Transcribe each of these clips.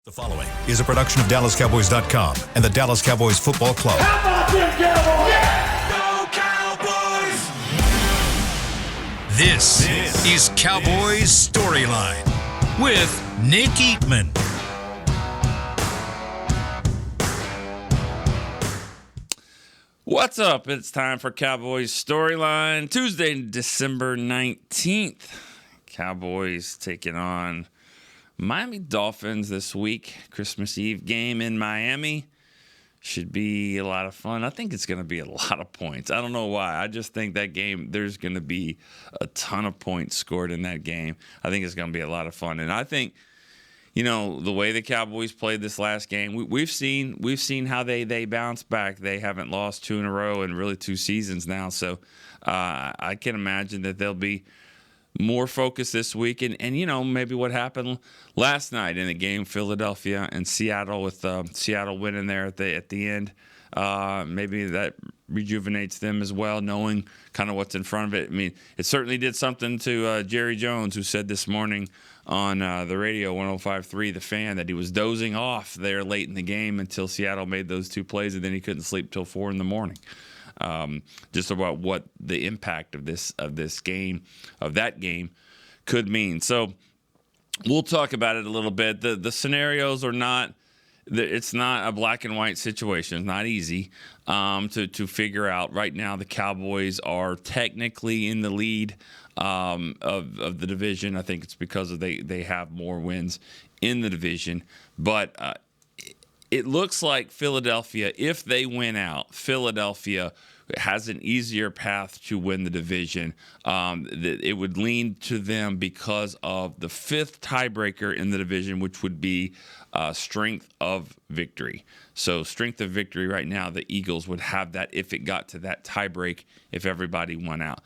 The following is a production of DallasCowboys.com and the Dallas Cowboys Football Club. How about them Cowboys? Yeah! Go Cowboys! This is Cowboys StoryLine with Nick Eatman. What's up? It's time for Cowboys Storyline. Tuesday, December 19th. Cowboys taking on Miami Dolphins this week. Christmas Eve game in Miami. Should be a lot of fun. I think it's going to be a lot of points. I don't know why. I just think that game, there's going to be a ton of points scored in that game. I think it's going to be a lot of fun. And I think, you know, the way the Cowboys played this last game, we've seen how they bounce back. They haven't lost two in a row in really 2 seasons now. So I can imagine that they'll be more focused this week. And you know, maybe what happened last night in the game, Philadelphia and Seattle, with Seattle winning there at the end. Maybe that rejuvenates them as well, knowing kind of what's in front of it. I mean, it certainly did something to Jerry Jones, who said this morning on the radio, 105.3 The Fan, that he was dozing off there late in the game until Seattle made those 2 plays, and then he couldn't sleep till 4 in the morning. Just about what the impact of that game could mean. So we'll talk about it a little bit. The scenarios are not. It's not a black and white situation. It's not easy to figure out. Right now, the Cowboys are technically in the lead of the division. I think it's because they have more wins in the division. But it looks like Philadelphia, if they win out, Philadelphia has an easier path to win the division. It would lean to them because of the 5th tiebreaker in the division, which would be strength of victory. So strength of victory right now, the Eagles would have that if it got to that tiebreak, if everybody won out.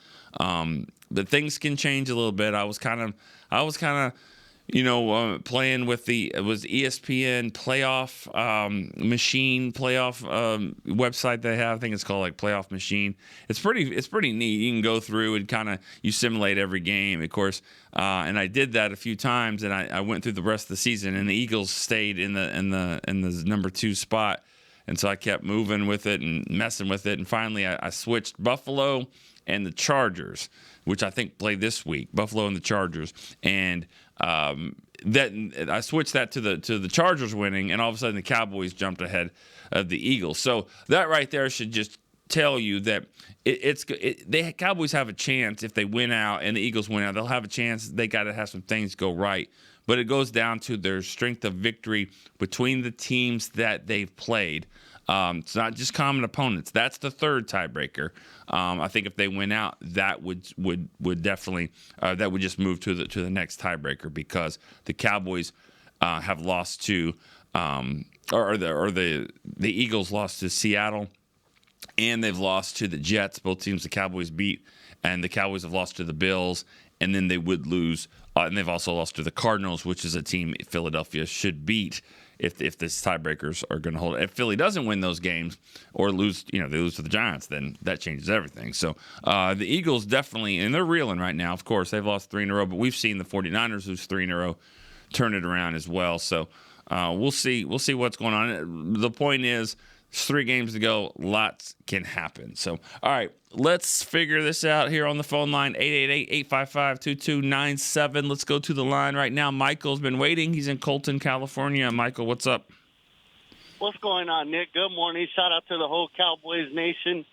But things can change a little bit. I was kind of playing with it was ESPN playoff machine website they have. I think it's called like Playoff Machine. It's pretty neat. You can go through and you simulate every game, of course. And I did that a few times, and I went through the rest of the season, and the Eagles stayed in the number 2 spot. And so I kept moving with it and messing with it, and finally I switched Buffalo and the Chargers, which I think play this week. Buffalo and the Chargers, and that I switched that to the Chargers winning, and all of a sudden the Cowboys jumped ahead of the Eagles. So that right there should just tell you that the Cowboys have a chance if they win out and the Eagles win out. They'll have a chance. They got to have some things go right, but it goes down to their strength of victory between the teams that they've played. It's not just common opponents. That's the 3rd tiebreaker. I think if they win out, that would definitely that would just move to the next tiebreaker, because the Cowboys have lost to the Eagles lost to Seattle, and they've lost to the Jets. Both teams the Cowboys beat, and the Cowboys have lost to the Bills, and then they would lose. And they've also lost to the Cardinals, which is a team Philadelphia should beat if this tiebreakers are going to hold it. If Philly doesn't win those games or lose, they lose to the Giants, then that changes everything. So the Eagles definitely, and they're reeling right now. Of course, they've lost 3 in a row, but we've seen the 49ers lose 3 in a row, turn it around as well. So we'll see what's going on. The point is, there's 3 games to go. Lots can happen. So, all right, let's figure this out here on the phone line, 888-855-2297. Let's go to the line right now. Michael's been waiting. He's in Colton, California. Michael, what's up? What's going on, Nick? Good morning. Shout out to the whole Cowboys nation.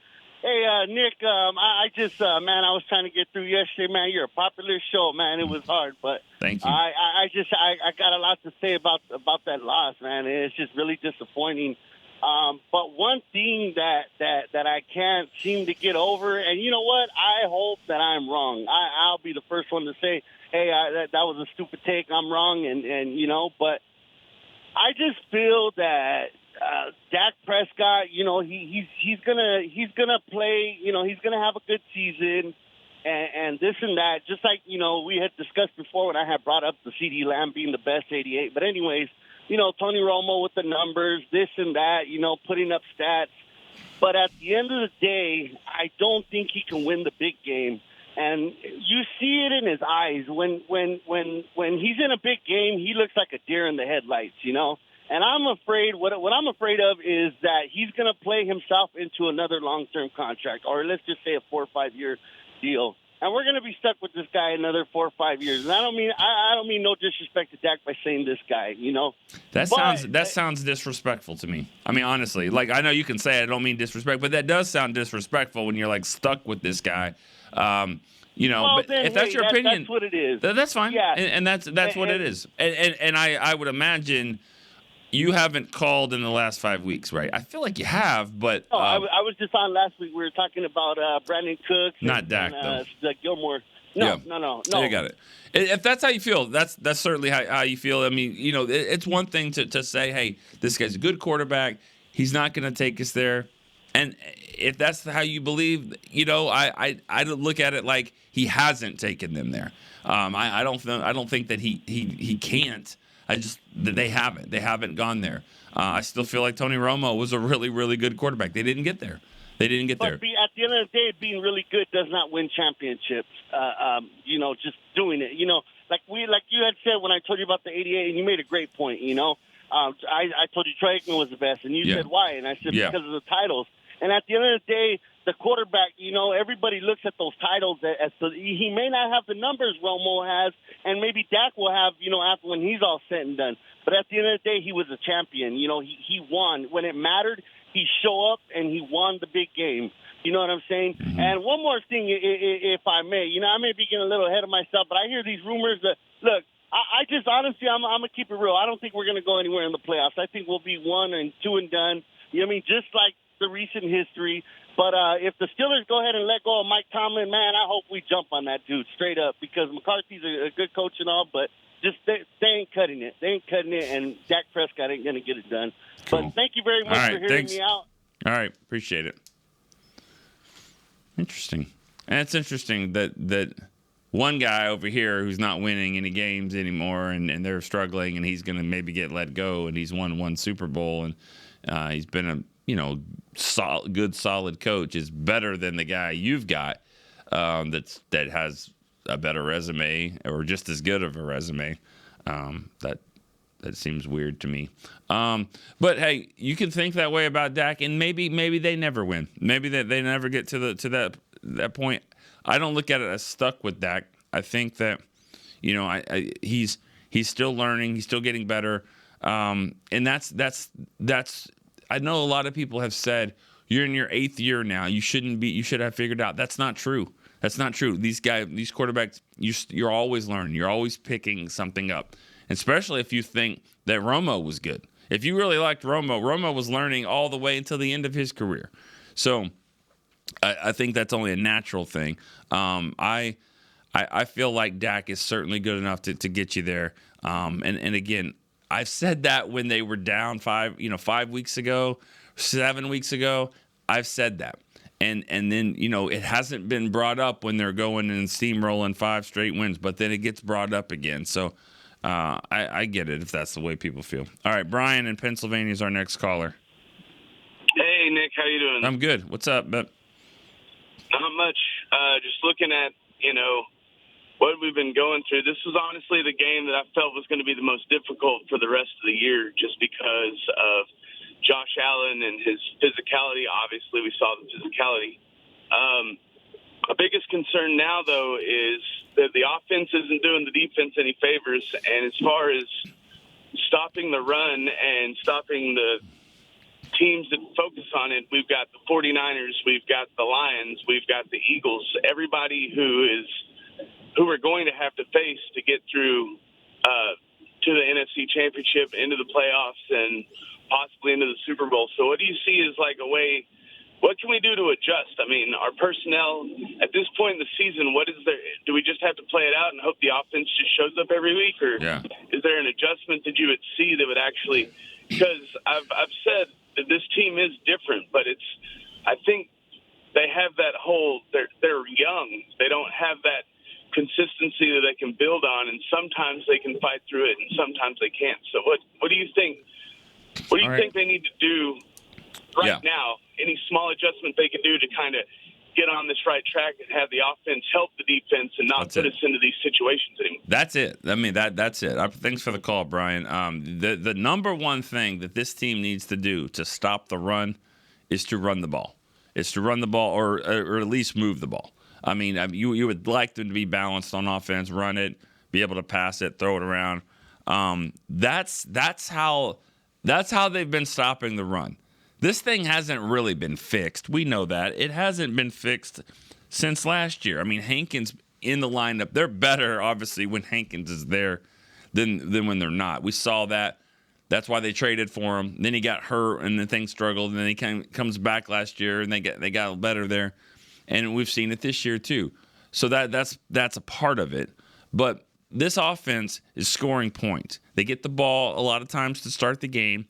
Hey, Nick, I just, man, I was trying to get through yesterday, man. You're a popular show, man. It was hard, but thank you. I got a lot to say about that loss, man. It's just really disappointing. But one thing that I can't seem to get over, and you know what? I hope that I'm wrong. I'll be the first one to say, hey, that was a stupid take. I'm wrong, but I just feel that Dak Prescott, he's gonna play. He's gonna have a good season, and this and that. Just like we had discussed before when I had brought up the CD Lamb being the best 88. But anyways. Tony Romo with the numbers, this and that, putting up stats. But at the end of the day, I don't think he can win the big game. And you see it in his eyes when he's in a big game, he looks like a deer in the headlights, you know. And I'm afraid what I'm afraid of is that he's going to play himself into another long-term contract, or let's just say a 4 or 5 year deal. And we're going to be stuck with this guy another 4 or 5 years. And I don't mean no disrespect to Dak by saying this guy, you know. That sounds disrespectful to me. I mean, honestly, like I know you can say it, I don't mean disrespect, but that does sound disrespectful when you're like stuck with this guy. You know, well, but then, if that's your opinion, that's what it is. That's fine. Yeah. And that's what it is. And I would imagine you haven't called in the last 5 weeks, right? I feel like you have, but no, I was just on last week. We were talking about Brandon Cooks, not Dak, though. Gilmore. No. You got it. If that's how you feel, that's certainly how you feel. I mean, you know, it's one thing to say, hey, this guy's a good quarterback. He's not going to take us there. And if that's how you believe, you know, I look at it like he hasn't taken them there. I don't think that he can't. They haven't gone there. I still feel like Tony Romo was a really, really good quarterback. They didn't get there. But at the end of the day, being really good does not win championships. You know, just doing it. You know, like you had said when I told you about the 88, and you made a great point. You know, I told you Troy Aikman was the best, and you said why, and I said because of the titles. And at the end of the day, the quarterback, you know, everybody looks at those titles as he may not have the numbers Romo has, and maybe Dak will have, you know, after when he's all said and done. But at the end of the day, he was a champion. You know, he won. When it mattered, he showed up and he won the big game. You know what I'm saying? Mm-hmm. And one more thing, if I may. You know, I may be getting a little ahead of myself, but I hear these rumors that, look, I just honestly, I'm going to keep it real. I don't think we're going to go anywhere in the playoffs. I think we'll be 1 and 2 and done. You know what I mean? Just like the recent history. But if the Steelers go ahead and let go of Mike Tomlin, man, I hope we jump on that dude straight up, because McCarthy's a good coach and all, but just they ain't cutting it. They ain't cutting it, and Dak Prescott ain't going to get it done. Cool. But thank you very much for hearing me out. All right. Appreciate it. Interesting. And it's interesting that one guy over here who's not winning any games anymore, and they're struggling, and he's going to maybe get let go, and he's won one Super Bowl, and he's been a good solid coach, is better than the guy you've got that has a better resume or just as good of a resume. That seems weird to me. But hey, you can think that way about Dak, and maybe they never win. Maybe they never get to that point. I don't look at it as stuck with Dak. I think that he's still learning, he's still getting better, and that's. I know a lot of people have said you're in your 8th year now. You should have figured out. That's not true. That's not true. These quarterbacks, you're always learning. You're always picking something up, especially if you think that Romo was good. If you really liked Romo was learning all the way until the end of his career. So I think that's only a natural thing. I feel like Dak is certainly good enough to get you there. And again, I've said that when they were down 5 weeks ago, 7 weeks ago. I've said that. And then, it hasn't been brought up when they're going and steamrolling 5 straight wins, but then it gets brought up again. So I get it if that's the way people feel. All right, Brian in Pennsylvania is our next caller. Hey, Nick, how you doing? I'm good. What's up, Bep? Not much. Just looking at, what we've been going through. This was honestly the game that I felt was going to be the most difficult for the rest of the year, just because of Josh Allen and his physicality. Obviously, we saw the physicality. My biggest concern now, though, is that the offense isn't doing the defense any favors. And as far as stopping the run and stopping the teams that focus on it, we've got the 49ers, we've got the Lions, we've got the Eagles, everybody who we're going to have to face to get through to the NFC Championship, into the playoffs, and possibly into the Super Bowl. So what do you see as like a way, what can we do to adjust? I mean, our personnel at this point in the season, what is there? Do we just have to play it out and hope the offense just shows up every week? Or is there an adjustment that you would see that would actually, because I've said that this team is different, but I think they have that whole, they're young. They don't have that consistency that they can build on, and sometimes they can fight through it and sometimes they can't. So what do you think think they need to do right now? Any small adjustment they can do to kind of get on this right track and have the offense help the defense and not put us into these situations anymore. That's it. I mean, that's it. Thanks for the call, Brian. The number one thing that this team needs to do to stop the run is to run the ball. It's to run the ball or at least move the ball. I mean, you would like them to be balanced on offense, run it, be able to pass it, throw it around. That's how they've been stopping the run. This thing hasn't really been fixed. We know that. It hasn't been fixed since last year. I mean, Hankins in the lineup, they're better, obviously, when Hankins is there than when they're not. We saw that. That's why they traded for him. Then he got hurt, and then things struggled. And then he comes back last year, and they got better there. And we've seen it this year, too. So that's a part of it. But this offense is scoring points. They get the ball a lot of times to start the game.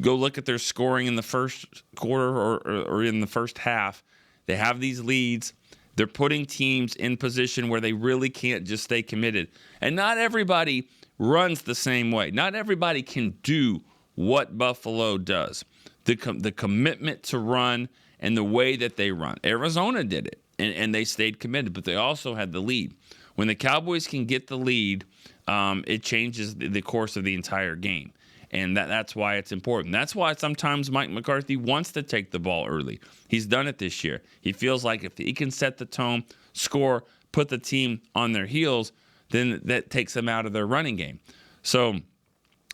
Go look at their scoring in the first quarter or in the first half. They have these leads. They're putting teams in position where they really can't just stay committed. And not everybody runs the same way. Not everybody can do what Buffalo does. The commitment to run and the way that they run. Arizona did it, and they stayed committed, but they also had the lead. When the Cowboys can get the lead, it changes the course of the entire game. And that's why it's important. That's why sometimes Mike McCarthy wants to take the ball early. He's done it this year. He feels like if he can set the tone, score, put the team on their heels, then that takes them out of their running game. So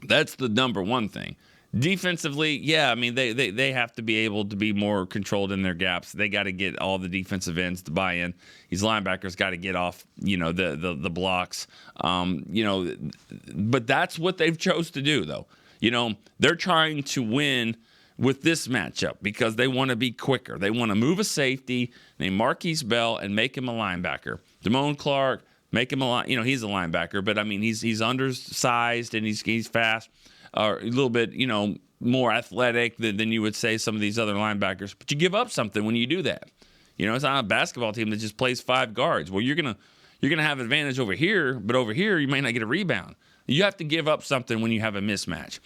that's the number one thing. Defensively, yeah, I mean, they have to be able to be more controlled in their gaps. They got to get all the defensive ends to buy in. These linebackers got to get off, the blocks. But that's what they've chose to do, though. They're trying to win with this matchup because they want to be quicker. They want to move a safety named Marquise Bell and make him a linebacker. Damone Clark, make him he's a linebacker, but I mean he's undersized and he's fast, or a little bit more athletic than you would say some of these other linebackers. But you give up something when you do that. It's not a basketball team that just plays five guards. Well, you're gonna have advantage over here, but over here you may not get a rebound. You have to give up something when you have a mismatch.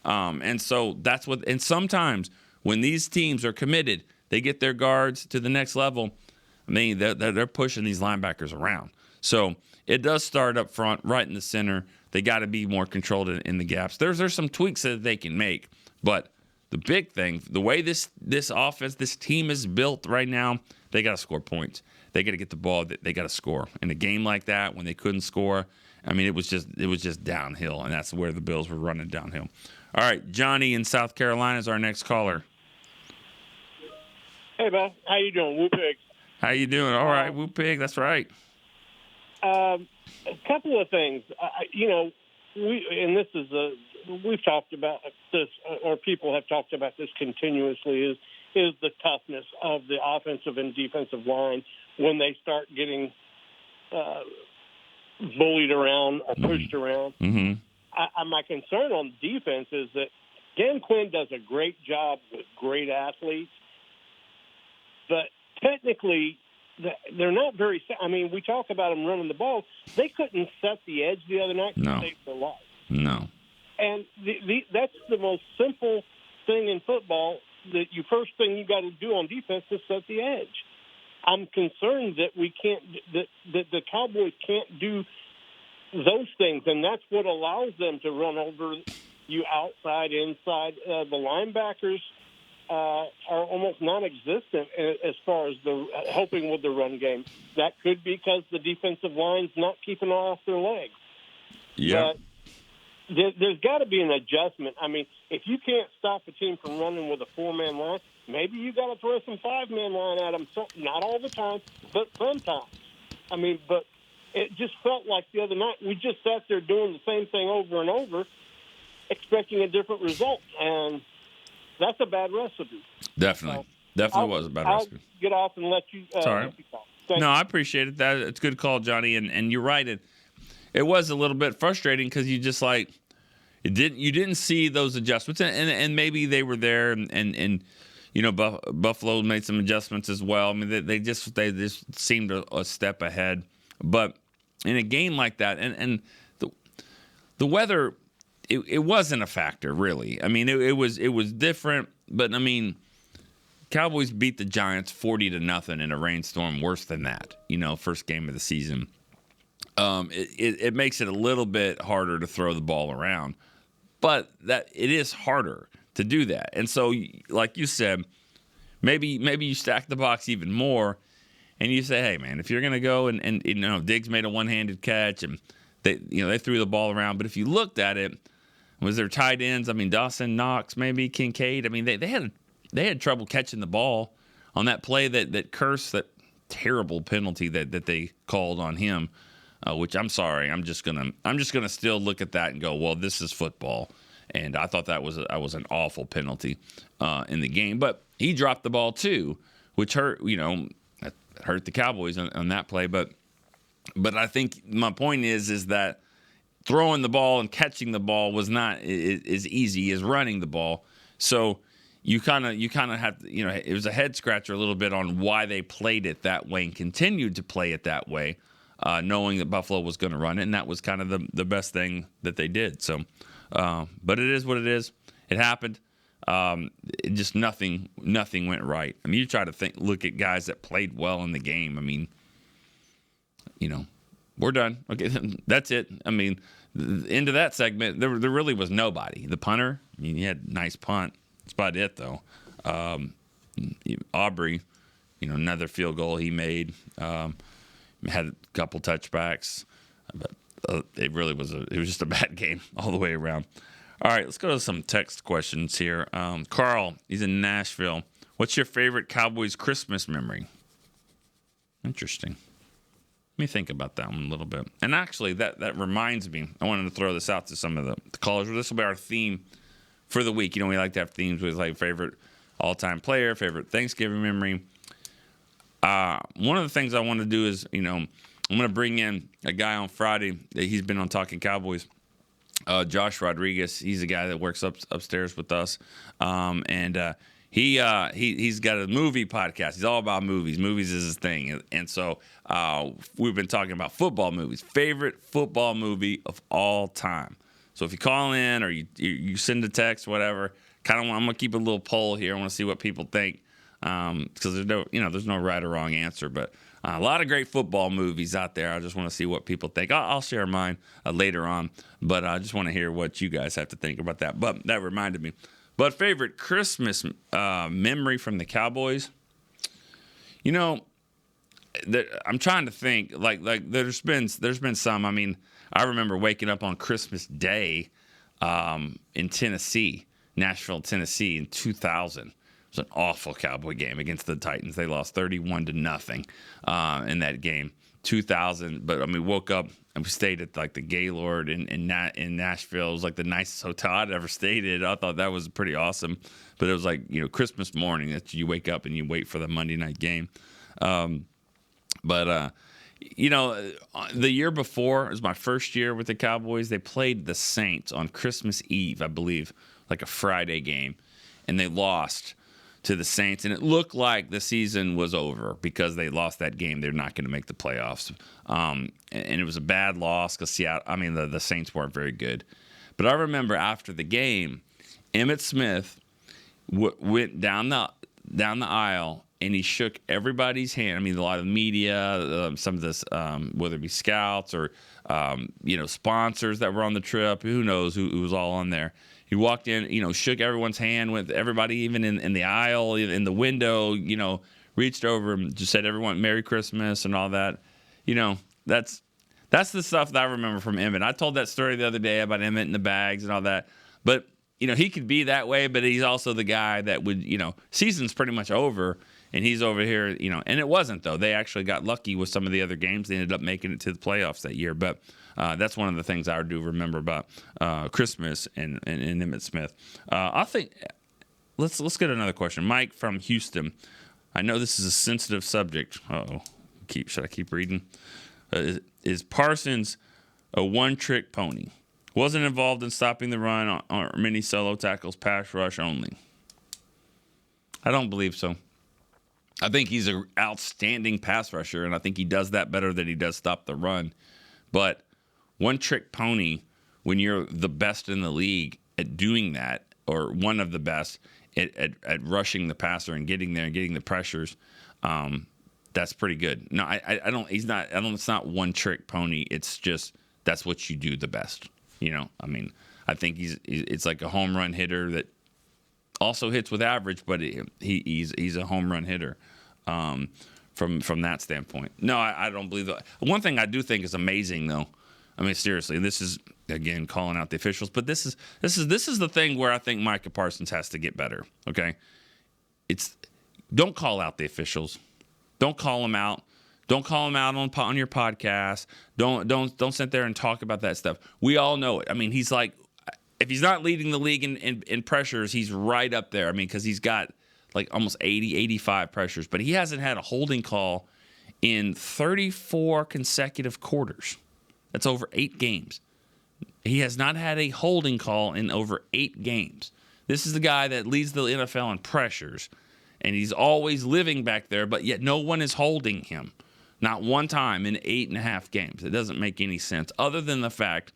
And so that's what – and sometimes when these teams are committed, they get their guards to the next level. I mean, they're pushing these linebackers around. So it does start up front, right in the center. They got to be more controlled in the gaps. There's some tweaks that they can make. But the big thing, the way this offense, this team is built right now, they got to score points. They got to get the ball. They got to score. In a game like that, when they couldn't score – I mean, it was just downhill, and that's where the Bills were running downhill. All right, Johnny in South Carolina is our next caller. Hey, man. How you doing? Woo Pig. How you doing? All right, Woo Pig. That's right. A couple of things. We've talked about this, or people have talked about this continuously, is the toughness of the offensive and defensive line when they start getting bullied around or pushed around. Mm-hmm. My concern on defense is that Dan Quinn does a great job with great athletes, but technically they're not very – I mean, we talk about them running the ball. They couldn't set the edge the other night to save their life. No. And that's the most simple thing in football, that first thing you got to do on defense is set the edge. I'm concerned that that the Cowboys can't do those things, and that's what allows them to run over you outside, inside. The linebackers are almost non-existent as far as helping with the run game. That could be because the defensive line's not keeping off their legs. Yeah. There's got to be an adjustment. I mean, if you can't stop a team from running with a four-man line, maybe you got to throw some five-man line at them. So, not all the time, but sometimes. I mean, but it just felt like the other night we just sat there doing the same thing over and over, expecting a different result, and that's a bad recipe. Definitely. Definitely was a bad recipe. I'll get off and let you Sorry. No, I appreciate it. It's a good call, Johnny, and you're right. It was a little bit frustrating because you just you didn't see those adjustments, and maybe they were there, and Buffalo made some adjustments as well. I mean, they just seemed a step ahead. But in a game like that, and the weather, it wasn't a factor really. I mean, it was different, but I mean, Cowboys beat the Giants 40-0 in a rainstorm. Worse than that, first game of the season. It makes it a little bit harder to throw the ball around, but that it is harder to do that. And so, like you said, maybe you stack the box even more, and you say, hey man, if you're gonna go and Diggs made a one-handed catch and they threw the ball around, but if you looked at it, was there tight ends? I mean, Dawson, Knox, maybe Kincaid. I mean, they had trouble catching the ball on that play that cursed, that terrible penalty that they called on him. Which I'm sorry, I'm just gonna still look at that and go, well, this is football, and I thought that was an awful penalty in the game. But he dropped the ball too, which hurt the Cowboys on that play. But I think my point is that throwing the ball and catching the ball was not as easy as running the ball. So you kind of have to, it was a head scratcher a little bit on why they played it that way and continued to play it that way. Knowing that Buffalo was going to run it, and that was kind of the best thing that they did. So, but it is what it is. It happened. Just nothing went right. I mean, you try to look at guys that played well in the game. I mean, we're done. Okay, that's it. I mean, into that segment, there really was nobody. The punter, he had a nice punt. That's about it, though. Aubrey, another field goal he made. Had a couple touchbacks, but it was just a bad game all the way around. All right, let's go to some text questions here. Carl, he's in Nashville. What's your favorite Cowboys Christmas memory? Interesting. Let me think about that one a little bit. And actually, that reminds me, I wanted to throw this out to some of the callers. This will be our theme for the week. We like to have themes with like favorite all-time player, favorite Thanksgiving memory. One of the things I want to do is, I'm going to bring in a guy on Friday. He's been on Talking Cowboys. Josh Rodriguez. He's a guy that works upstairs with us. And he's got a movie podcast. He's all about movies. Movies is his thing. And so we've been talking about football movies. Favorite football movie of all time. So if you call in or you send a text, whatever, I'm going to keep a little poll here. I want to see what people think. Because there's no right or wrong answer, but a lot of great football movies out there. I just want to see what people think. I'll share mine later on, but I just want to hear what you guys have to think about that. But that reminded me. But favorite Christmas memory from the Cowboys? I'm trying to think. Like there's been some. I mean, I remember waking up on Christmas Day in Tennessee, Nashville, Tennessee, in 2000. It was an awful Cowboy game against the Titans. They lost 31-0 in that game. 2000, but I mean, woke up and we stayed at like the Gaylord in Nashville. It was like the nicest hotel I'd ever stayed in. I thought that was pretty awesome. But it was like Christmas morning that you wake up and you wait for the Monday night game. The year before, it was my first year with the Cowboys. They played the Saints on Christmas Eve, I believe, like a Friday game, and they lost to the Saints, and it looked like the season was over because they lost that game. They're not going to make the playoffs, and it was a bad loss because the Saints weren't very good. But I remember after the game, Emmitt Smith went down the aisle and he shook everybody's hand. I mean, a lot of the media, some of this, whether it be scouts or sponsors that were on the trip, who knows who was all on there. He walked in, shook everyone's hand with everybody, even in the aisle, in the window, reached over and just said, everyone, Merry Christmas and all that. That's the stuff that I remember from Emmett. I told that story the other day about Emmett and the bags and all that. But, he could be that way, but he's also the guy that would, season's pretty much over, and he's over here, and it wasn't, though. They actually got lucky with some of the other games. They ended up making it to the playoffs that year. But that's one of the things I do remember about Christmas and Emmitt Smith. I think let's get another question. Mike from Houston. I know this is a sensitive subject. Should I keep reading? Is Parsons a one-trick pony? Wasn't involved in stopping the run or many solo tackles, pass rush only. I don't believe so. I think he's an outstanding pass rusher, and I think he does that better than he does stop the run. But one-trick pony, when you're the best in the league at doing that, or one of the best at rushing the passer and getting there and getting the pressures. That's pretty good. No, I don't. He's not. I don't. It's not one trick pony. It's just that's what you do the best. I mean, I think it's like a home run hitter that also hits with average, but he's a home run hitter. From that standpoint, no, I don't believe that. One thing I do think is amazing, though. I mean, seriously, this is again calling out the officials, but this is the thing where I think Micah Parsons has to get better. Okay, don't call out the officials. Don't call them out. Don't call them out on your podcast. Don't sit there and talk about that stuff. We all know it. I mean, he's like, if he's not leading the league in pressures, he's right up there. I mean, because he's got like almost 80, 85 pressures, but he hasn't had a holding call in 34 consecutive quarters. That's over 8 games. He has not had a holding call in over 8 games. This is the guy that leads the NFL in pressures, and he's always living back there, but yet no one is holding him. Not one time in 8.5 games. It doesn't make any sense other than the fact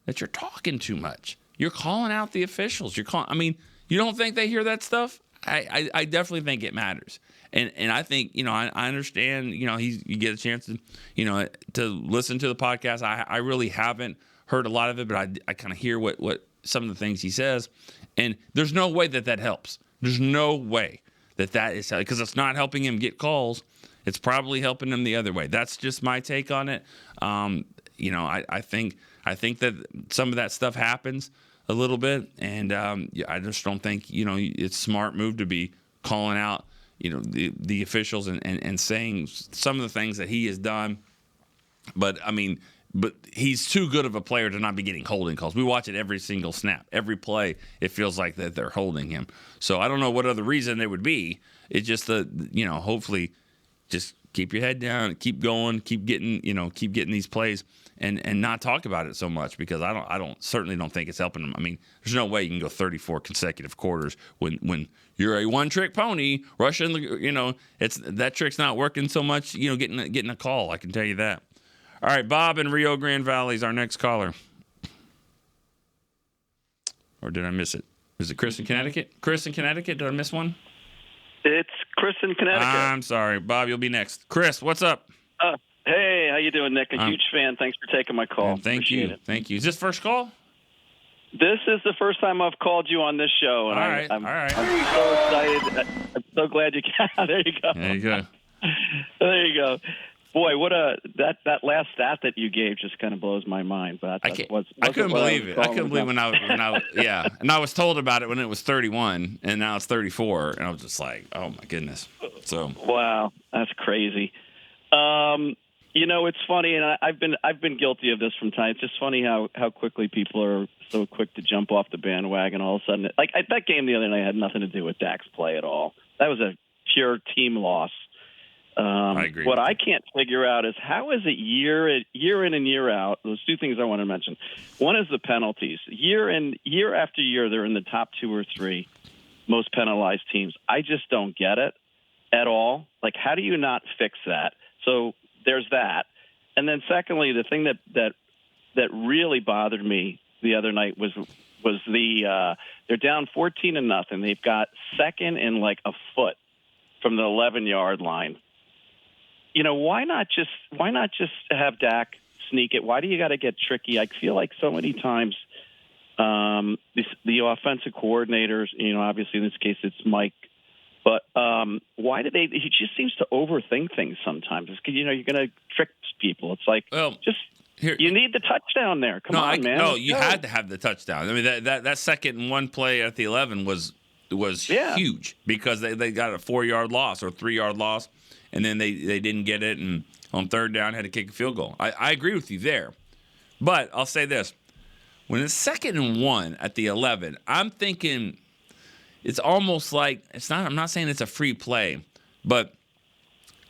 that you're talking too much. You're calling out the officials. You don't think they hear that stuff? I definitely think it matters. And I think, I understand, you get a chance to listen to the podcast. I really haven't heard a lot of it, but I kind of hear what some of the things he says. And there's no way that helps. There's no way that is, because it's not helping him get calls. It's probably helping him the other way. That's just my take on it. I think that some of that stuff happens a little bit, and I just don't think it's a smart move to be calling out the officials and saying some of the things that he has done. But he's too good of a player to not be getting holding calls. We watch it every single snap, every play. It feels like that they're holding him. So I don't know what other reason it would be. It's just hopefully just keep your head down, keep going, keep getting these plays, and not talk about it so much, because I certainly don't think it's helping them. I mean, there's no way you can go 34 consecutive quarters when you're a one-trick pony rushing. That trick's not working so much. Getting a call. I can tell you that. All right, Bob in Rio Grande Valley is our next caller. Or did I miss it? Is it Chris in Connecticut? Chris in Connecticut? Did I miss one? It's Chris in Connecticut. I'm sorry. Bob, you'll be next. Chris, what's up? Hey, how you doing, Nick? A huge fan. Thanks for taking my call. Thank you. Thank you. Is this first call? This is the first time I've called you on this show. And all right. I'm so excited. I'm so glad you got. There you go. There you go. There you go. Boy, that last stat that you gave just kind of blows my mind. But I couldn't believe it. I couldn't believe when I yeah, and I was told about it when it was 31, and now it's 34, and I was just like, oh my goodness. So wow, that's crazy. It's funny, and I've been guilty of this from time. It's just funny how quickly people are so quick to jump off the bandwagon. All of a sudden, that game the other night had nothing to do with Dak's play at all. That was a pure team loss. I agree. What I can't figure out is how is it year in and year out? Those two things I want to mention. One is the penalties. Year after year, they're in the top 2 or 3 most penalized teams. I just don't get it at all. Like, how do you not fix that? So there's that. And then secondly, the thing that really bothered me the other night was they're down 14-0. They've got second and like a foot from the 11-yard line. Why not just have Dak sneak it? Why do you got to get tricky? I feel like so many times the offensive coordinators, obviously in this case it's Mike, but why do they? He just seems to overthink things sometimes. It's, you're going to trick people. It's like, you need the touchdown there. Come on, man. No, you had to have the touchdown. I mean, that second and 1 play at the 11 was huge, because they got a 4-yard loss or 3-yard loss, and then they didn't get it, and on third down had to kick a field goal. I agree with you there. But I'll say this. When it's 2nd and 1 at the 11, I'm thinking it's almost like I'm not saying it's a free play, but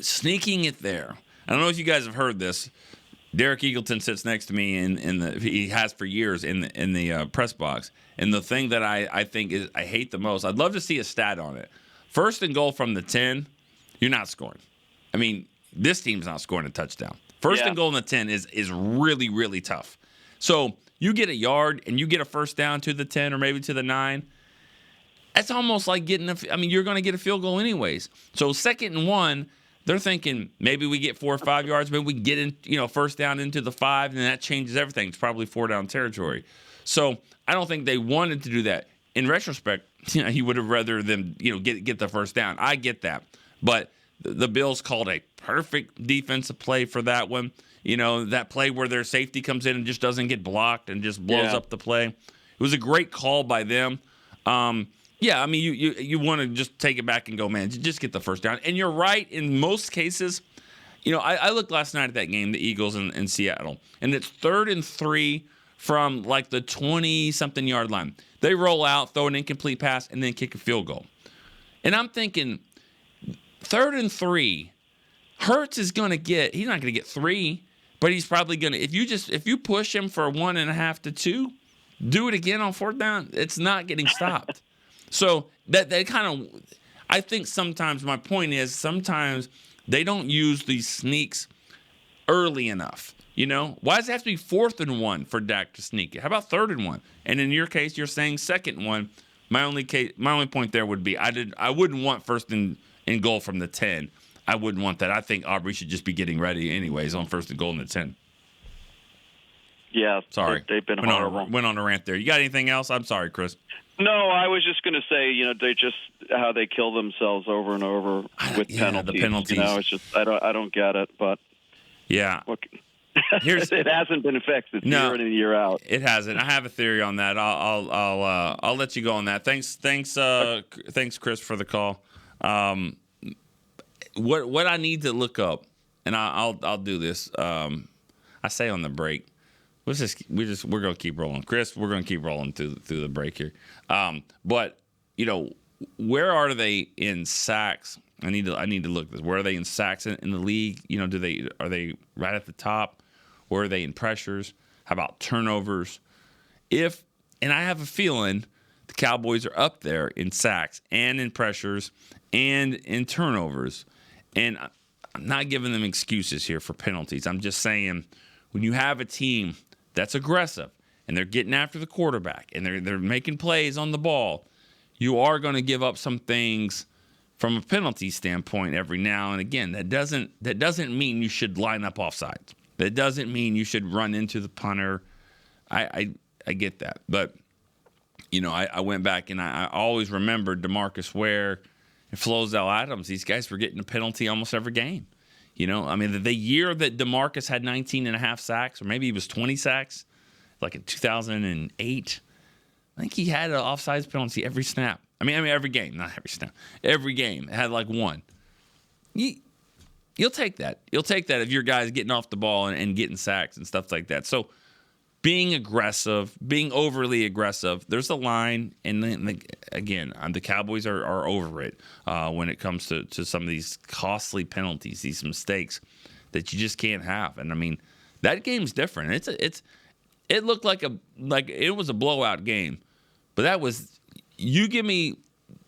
sneaking it there. I don't know if you guys have heard this. Derek Eagleton sits next to me he has for years in the press box. And the thing that I think is I hate the most, I'd love to see a stat on it. 1st and goal from the 10, you're not scoring. I mean, this team's not scoring a touchdown. 1st and goal in the 10 is really, really tough. So you get a yard and you get a first down to the 10 or maybe to the 9, that's almost like getting you're going to get a field goal anyways. So 2nd and 1, they're thinking maybe we get 4 or 5 yards, maybe we get in, first down into the 5, and that changes everything. It's probably 4-down territory. So I don't think they wanted to do that. In retrospect, he would have rather them, get the first down. I get that. But the Bills called a perfect defensive play for that one. That play where their safety comes in and just doesn't get blocked and just blows up the play. It was a great call by them. You want to just take it back and go, man, just get the first down. And you're right in most cases. I looked last night at that game, the Eagles in Seattle, and it's 3rd and 3 from like the 20-something yard line. They roll out, throw an incomplete pass, and then kick a field goal. And I'm thinking, 3rd and 3, Hurts is going to get, he's not going to get 3, but he's probably going to, if you push him for 1.5 to 2, do it again on 4th down, it's not getting stopped. So that kind of, I think sometimes, my point is, sometimes they don't use these sneaks early enough. Why does it have to be 4th and 1 for Dak to sneak it? How about 3rd and 1? And in your case, you're saying 2nd and 1. My only point there would be I wouldn't want 1st and goal from the 10. I wouldn't want that. I think Aubrey should just be getting ready anyways on 1st and goal in the 10. Yeah, sorry, they've been horrible. Went on a rant there. You got anything else? I'm sorry, Chris. No, I was just going to say, they just how they kill themselves over and over with penalties. The penalties. It's just I don't get it, but yeah. It hasn't been fixed. It's year in and year out. It hasn't. I have a theory on that. I'll let you go on that. Thanks, Chris, for the call. What I need to look up, and I'll do this. I say on the break. We're gonna keep rolling, Chris. We're gonna keep rolling through the break here. But where are they in sacks? I need to look at this. Where are they in sacks in the league? Are they right at the top? Where are they in pressures? How about turnovers? And I have a feeling the Cowboys are up there in sacks and in pressures and in turnovers. And I'm not giving them excuses here for penalties. I'm just saying, when you have a team that's aggressive and they're getting after the quarterback and they're making plays on the ball, you are going to give up some things from a penalty standpoint every now and again. That doesn't mean you should line up offsides. That doesn't mean you should run into the punter. I get that. But, I went back and I always remembered DeMarcus Ware and Flozell Adams. These guys were getting a penalty almost every game. The year that DeMarcus had 19.5 sacks, or maybe he was 20 sacks, like in 2008, I think he had an offsides penalty every snap. Every game, not every snap. Every game had like one. You'll take that. You'll take that if your guy's getting off the ball and getting sacks and stuff like that. So being aggressive, being overly aggressive, there's a line. And then, again, the Cowboys are over it when it comes to some of these costly penalties, these mistakes that you just can't have. And, that game's different. It looked like it was a blowout game. But that was – you give me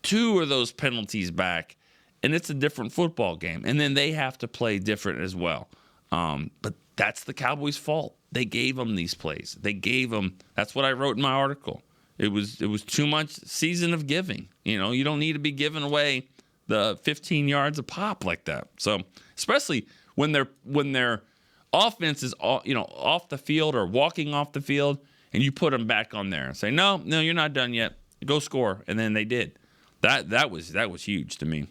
2 of those penalties back, and it's a different football game. And then they have to play different as well. But that's the Cowboys' fault. They gave them these plays. They gave them – that's what I wrote in my article. It was too much season of giving. You don't need to be giving away the 15 yards a pop like that. So especially when their offense is off the field or walking off the field, and you put them back on there and say, no, you're not done yet. Go score. And then they did. That was huge to me.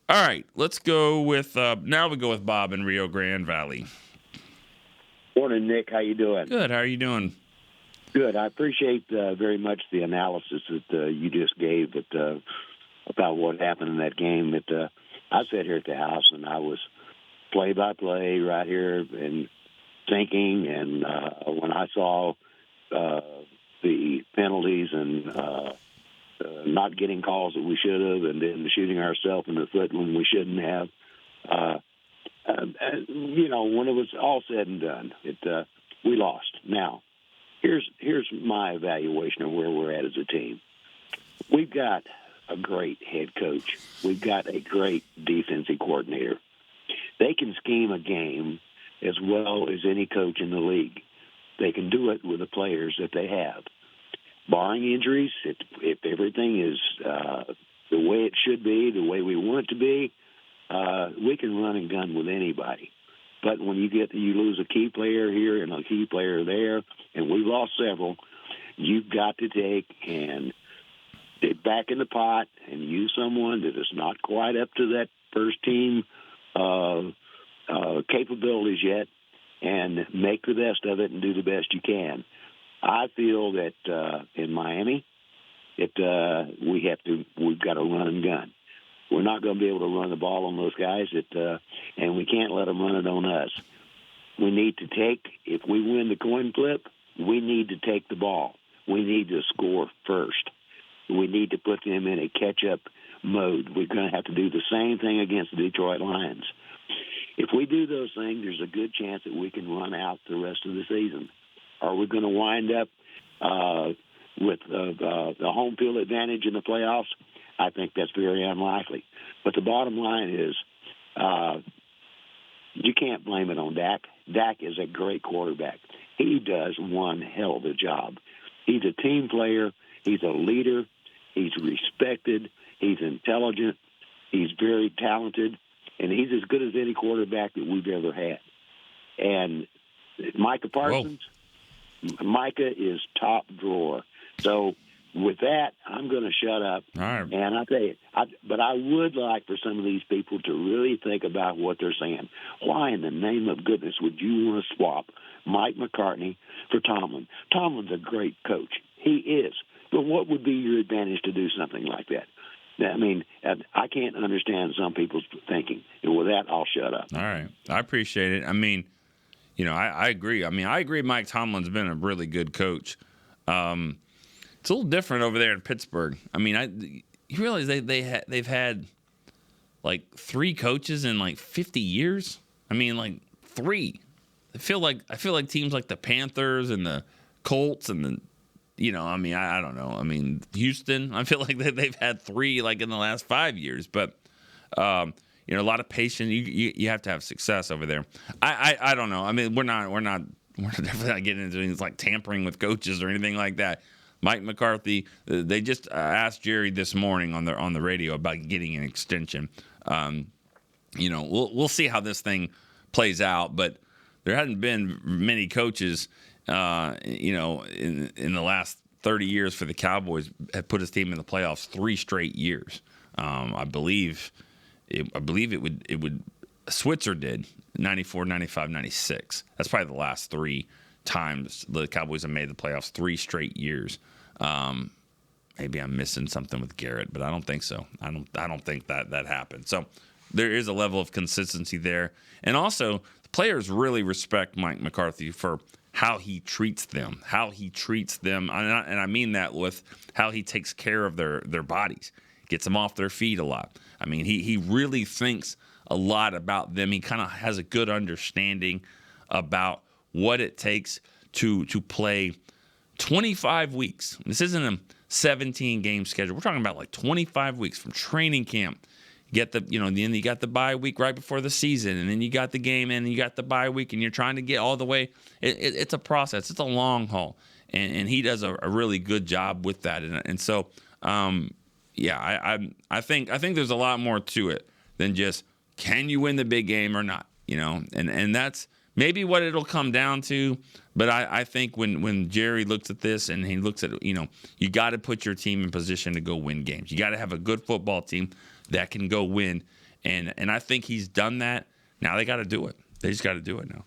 All right, let's go with now we go with Bob in Rio Grande Valley. Morning, Nick. How you doing? Good. How are you doing? Good. I appreciate very much the analysis that you just gave about what happened in that game. I sat here at the house and I was play-by-play right here and thinking. And when I saw the penalties and not getting calls that we should have, and then shooting ourselves in the foot when we shouldn't have, when it was all said and done, we lost. Now, here's my evaluation of where we're at as a team. We've got a great head coach. We've got a great defensive coordinator. They can scheme a game as well as any coach in the league. they can do it with the players that they have. Barring injuries, if everything is the way it should be, the way we want it to be, we can run and gun with anybody. But when you lose a key player here and a key player there, and we've lost several, you've got to take and get back in the pot and use someone that is not quite up to that first team capabilities yet, and make the best of it and do the best you can. I feel that in Miami, we've got to run and gun. We're not going to be able to run the ball on those guys, and we can't let them run it on us. We need to if we win the coin flip, we need to take the ball. We need to score first. We need to put them in a catch-up mode. We're going to have to do the same thing against the Detroit Lions. If we do those things, there's a good chance that we can run out the rest of the season. Are we going to wind up with the home field advantage in the playoffs? I think that's very unlikely. But the bottom line is you can't blame it on Dak. Dak is a great quarterback. He does one hell of a job. He's a team player. He's a leader. He's respected. He's intelligent. He's very talented. And he's as good as any quarterback that we've ever had. And Micah Parsons, Micah is top drawer. So with that, I'm going to shut up. All right. And I tell you, but I would like for some of these people to really think about what they're saying. Why in the name of goodness would you want to swap Mike McCartney for Tomlin? Tomlin's a great coach. He is. But what would be your advantage to do something like that? I mean, I can't understand some people's thinking. And with that, I'll shut up. All right. I appreciate it. I mean, I agree. I mean, I agree Mike Tomlin's been a really good coach. It's a little different over there in Pittsburgh. I mean, you realize they've had like 3 coaches in like 50 years? I mean, like 3. I feel like teams like the Panthers and the Colts and the I mean, I don't know. I mean, Houston, I feel like they've had 3 like in the last 5 years. But, a lot of patience. You have to have success over there. I don't know. I mean, we're definitely not getting into things like tampering with coaches or anything like that. Mike McCarthy, they just asked Jerry this morning on the radio about getting an extension. We'll see how this thing plays out. But there hadn't been many coaches in the last 30 years for the Cowboys have put his team in the playoffs 3 straight years. I believe it would Switzer did 94, 95, 96. That's probably the last 3 times the Cowboys have made the playoffs 3 straight years. Maybe I'm missing something with Garrett, but I don't think so. I don't think that happened. So there is a level of consistency there, and also the players really respect Mike McCarthy for how he treats them, and I mean that with how he takes care of their bodies, gets them off their feet a lot. I mean, he really thinks a lot about them. He kind of has a good understanding about what it takes to play 25 weeks. This isn't a 17-game schedule. We're talking about like 25 weeks from training camp. Get then you got the bye week right before the season, and then you got the game, and you got the bye week, and you're trying to get all the way. It's a It's a long haul, and he does a really good job with that. And so, I think there's a lot more to it than just can you win the big game or not, and that's maybe what it'll come down to. But I think when Jerry looks at this and he looks at you got to put your team in position to go win games. You got to have a good football team that can go win, and I think he's done that. Now they got to do it. They just got to do it now.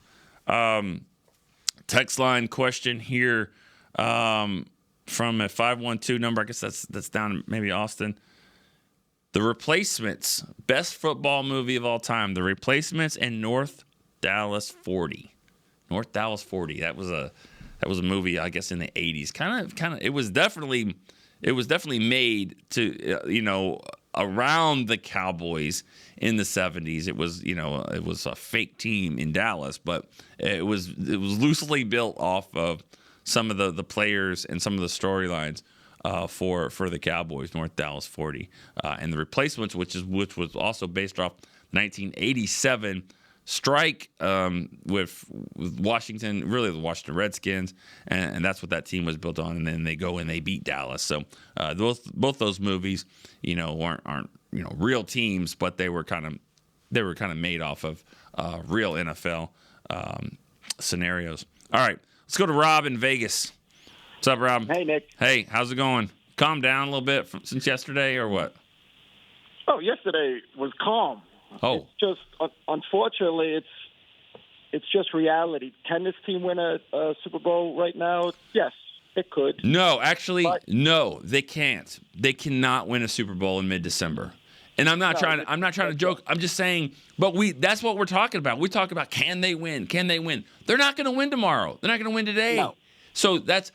Text line question here from a 512 number. I guess that's down maybe Austin. The Replacements, best football movie of all time. The Replacements and North Dallas 40. North Dallas 40. That was a movie, I guess, in the 80s. Kind of. It was definitely made to around the Cowboys in the 70s. It was a fake team in Dallas, but it was loosely built off of some of the players and some of the storylines for the Cowboys. North Dallas 40 and The Replacements, which was also based off 1987 strike with Washington, really the Washington Redskins, and that's what that team was built on. And then they go and they beat Dallas. So both those movies, aren't real teams, but they were kind of made off of real NFL scenarios. All right, let's go to Rob in Vegas. What's up, Rob? Hey, Nick. Hey, how's it going? Calm down a little bit since yesterday, or what? Oh, yesterday was calm. Oh, it's just unfortunately, it's just reality. Can this team win a Super Bowl right now? Yes, it could. No, actually, no, they can't. They cannot win a Super Bowl in mid-December. And I'm not trying to joke. I'm just saying, but that's what we're talking about. We talk about, can they win? Can they win? They're not going to win tomorrow. They're not going to win today. No. So that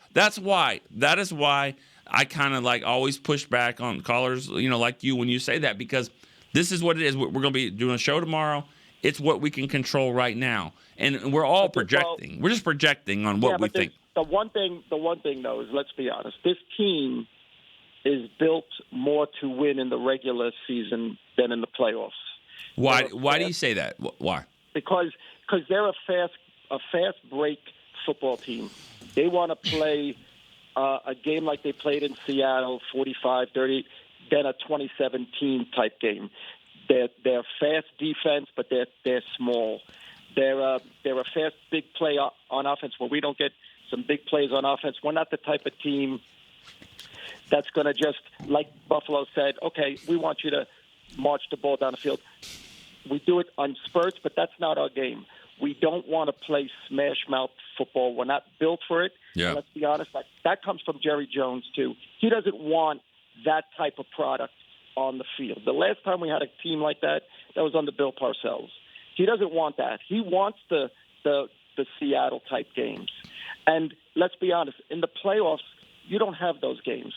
is why I kind of always push back on callers, like you when you say that, because this is what it is. We're going to be doing a show tomorrow. It's what we can control right now. And we're all projecting. We're just projecting on what we think. The one thing though is, let's be honest, this team is built more to win in the regular season than in the playoffs. Why do you say that? Why? Because they're a fast break football team. They want to play a game like they played in Seattle, 45-30, then a 2017 type game. They're fast defense, but they're small. They're a fast big play on offense where we don't get some big plays on offense. We're not the type of team that's going to just, like Buffalo said, okay, we want you to march the ball down the field. We do it on spurts, but that's not our game. We don't want to play smash-mouth football. We're not built for it. Yeah. And let's be honest, that comes from Jerry Jones, too. He doesn't want that type of product on the field. The last time we had a team like that was under Bill Parcells. He doesn't want that. He wants the Seattle-type games. And let's be honest, in the playoffs, you don't have those games.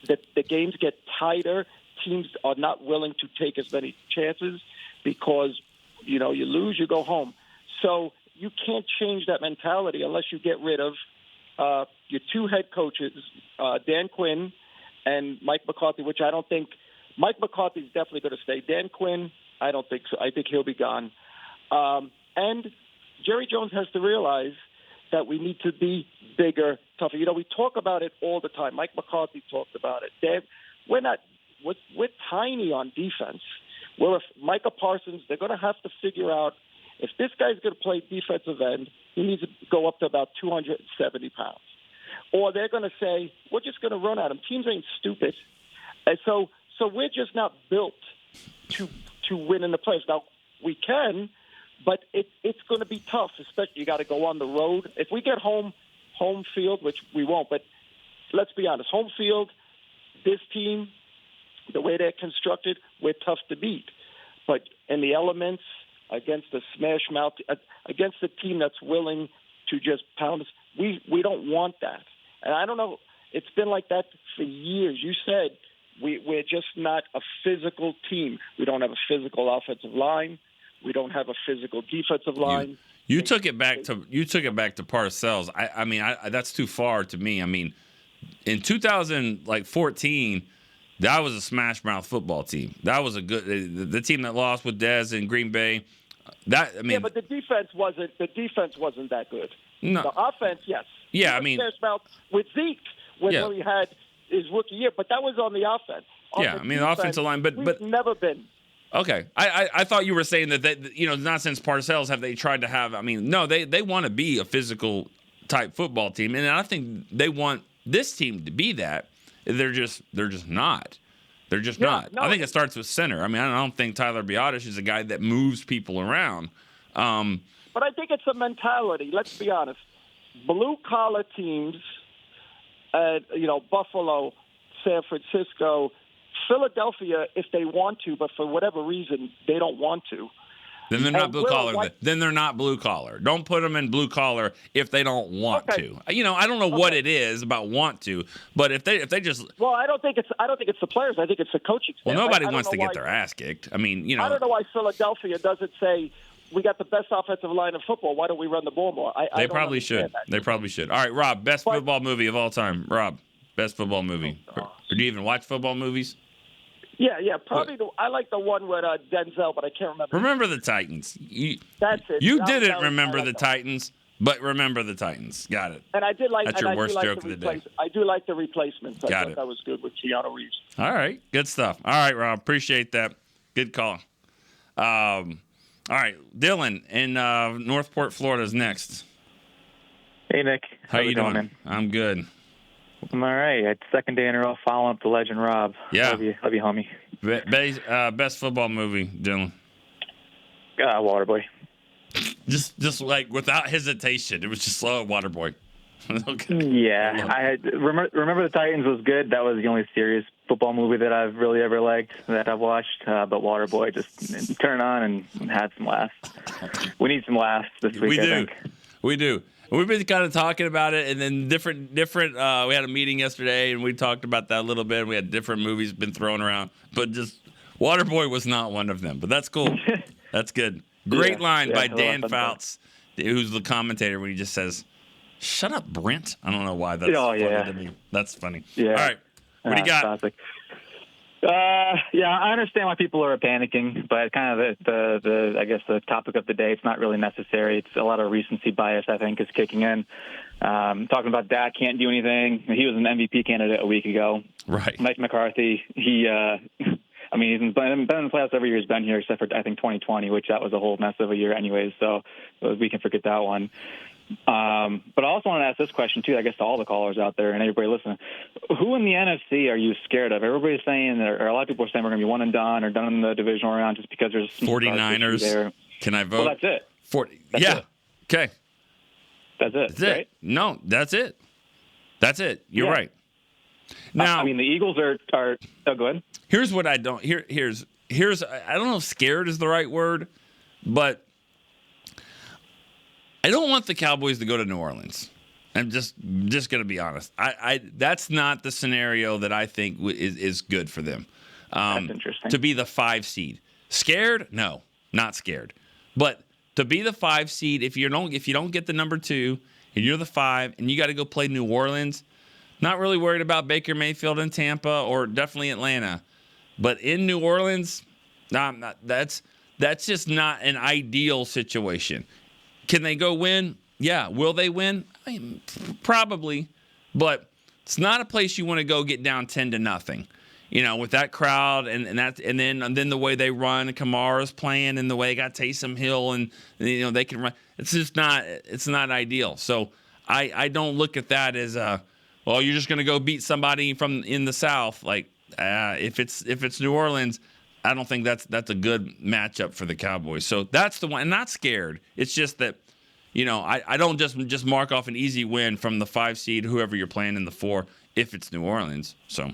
The games get tighter. Teams are not willing to take as many chances because, you lose, you go home. So you can't change that mentality unless you get rid of your two head coaches, Dan Quinn and Mike McCarthy, which I don't think – Mike McCarthy's definitely going to stay. Dan Quinn, I don't think so. I think he'll be gone. And Jerry Jones has to realize that we need to be bigger, tougher. We talk about it all the time. Mike McCarthy talked about it. We're tiny on defense. Micah Parsons, they're going to have to figure out if this guy's going to play defensive end, he needs to go up to about 270 pounds. Or they're going to say, we're just going to run at him. Teams ain't stupid. And so we're just not built to win in the playoffs. Now, we can, but it's going to be tough, especially you got to go on the road. If we get home field, which we won't, but let's be honest, home field, this team, the way they're constructed, we're tough to beat. But in the elements, against the smash mouth, against a team that's willing to just pound us, we don't want that. And I don't know, it's been like that for years. You said we're just not a physical team. We don't have a physical offensive line. We don't have a physical defensive line. You took it back to Parcells. I mean, that's too far to me. I mean, in 2014, that was a Smashmouth football team. That was a good the team that lost with Dez in Green Bay. Yeah, but the defense wasn't that good. No. The offense, yes. Yeah, I mean, Smashmouth with Zeke when he had his rookie year, but that was on the offense. The offensive line, but never been. Okay, I thought you were saying that not since Parcells have they tried to have. I mean, no, they want to be a physical type football team, and I think they want this team to be that. They're just not. They're just not. No. I think it starts with center. I mean, I don't think Tyler Biadasz is a guy that moves people around. But I think it's a mentality. Let's be honest. Blue-collar teams, Buffalo, San Francisco, Philadelphia, if they want to, but for whatever reason, they don't want to. Then they're not blue collar. Then they're not blue collar. Don't put them in blue collar if they don't want to. I don't know what it is about want to, but if they just I don't think it's the players. I think it's the coaching staff. Well, nobody wants to get their ass kicked. I mean, I don't know why Philadelphia doesn't say we got the best offensive line in football. Why don't we run the ball more? They probably should. They probably should. All right, Rob, best football movie of all time. Rob, best football movie. Or do you even watch football movies? Yeah. Probably I like the one with Denzel, but I can't remember. Remember the Titans. That's it. You That didn't was- remember I like the that. Titans, but remember the Titans. Got it. And I did like. That's and your I do worst like joke the of the day. I do like the replacements. I Got thought it. that was good with Keanu Reeves. All right. Good stuff. All right, Rob. Appreciate that. Good call. All right. Dylan in Northport, Florida is next. Hey, Nick. How you doing? man? I'm good. I'm all right. It's second day in a row following up the legend, Rob. Yeah. Love you, homie. Best football movie, Dylan. Waterboy. Just like without hesitation. It was just Waterboy. Okay. Yeah. I had remember the Titans was good. That was the only serious football movie that I've really ever liked that I've watched. But Waterboy, just turn it on and have some laughs. We need some laughs this week, I think. We do. We've been kind of talking about it, and then different. We had a meeting yesterday, and we talked about that a little bit. We had different movies been thrown around, but just Waterboy was not one of them. But that's cool. That's good. Great line by Dan Fouts, who's the commentator, when he just says, "Shut up, Brent." I don't know why that's funny to me. That's funny. Yeah. All right. What do you got? Classic. I understand why people are panicking, but kind of the I guess the topic of the day, it's not really necessary. It's a lot of recency bias, I think, is kicking in. Talking about Dak can't do anything. He was an MVP candidate a week ago. Right. Mike McCarthy, he's been in the playoffs every year he's been here, except for, I think, 2020, which that was a whole mess of a year anyways, so we can forget that one. But I also want to ask this question, too, I guess, to all the callers out there and everybody listening. Who in the NFC are you scared of? Everybody's saying, or a lot of people are saying we're going to be one and done or done in the divisional round just because there's some 49ers. there. Can I vote? Well, that's it. Yeah. Okay. That's it. That's right? it. No, that's it. That's it. You're right. Now, the Eagles are go ahead. Here's what I don't. Here's. I don't know if scared is the right word, but I don't want the Cowboys to go to New Orleans. I'm just going to be honest. I that's not the scenario that I think is good for them. That's interesting. To be the 5 seed. Scared? No, not scared. But to be the 5 seed, if you don't get the number 2 and you're the 5 and you got to go play New Orleans, not really worried about Baker Mayfield in Tampa or definitely Atlanta. But in New Orleans, that's just not an ideal situation. Can they go win? Yeah. Will they win? I mean, probably. But it's not a place you want to go get down 10-0. With that crowd and then the way they run, Kamara's playing, and the way they got Taysom Hill, and they can run. It's just not. It's not ideal. So I don't look at that as you're just going to go beat somebody from in the South. Like if it's New Orleans, I don't think that's a good matchup for the Cowboys. So that's the one. I'm not scared. It's just that, I don't just mark off an easy win from the 5 seed, whoever you're playing in the 4, if it's New Orleans. So.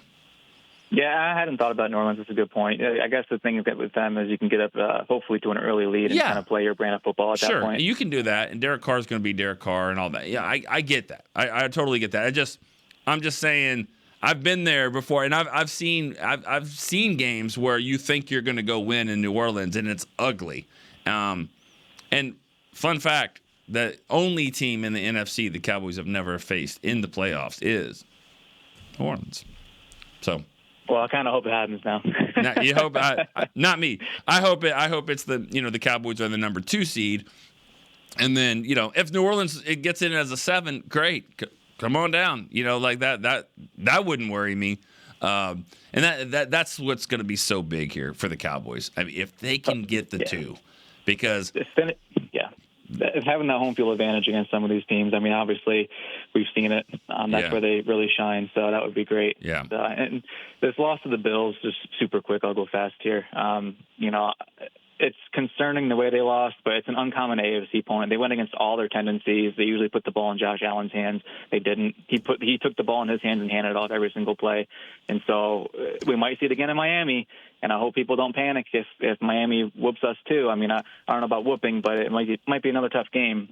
Yeah, I hadn't thought about New Orleans. That's a good point. I guess the thing with them is you can get up, hopefully, to an early lead and kind of play your brand of football at that point. Sure, you can do that, and Derek Carr is going to be Derek Carr and all that. Yeah, I get that. I totally get that. I'm just saying, I've been there before, and I've seen games where you think you're going to go win in New Orleans, and it's ugly. And fun fact, the only team in the NFC the Cowboys have never faced in the playoffs is New Orleans. So. Well, I kind of hope it happens now. You hope not me. I hope it's the Cowboys are the number 2 seed, and then if New Orleans it gets in as a 7, great. Come on down, like that wouldn't worry me, and that's what's going to be so big here for the Cowboys. I mean, if they can get the 2, because having that home field advantage against some of these teams. I mean, obviously we've seen it. That's where they really shine. So that would be great. Yeah. And this loss to the Bills, just super quick. I'll go fast here. It's concerning the way they lost, but it's an uncommon AFC opponent. They went against all their tendencies. They usually put the ball in Josh Allen's hands. They didn't. He took the ball in his hands and handed it off every single play. And so we might see it again in Miami. And I hope people don't panic if Miami whoops us too. I mean, I don't know about whooping, but it might be another tough game.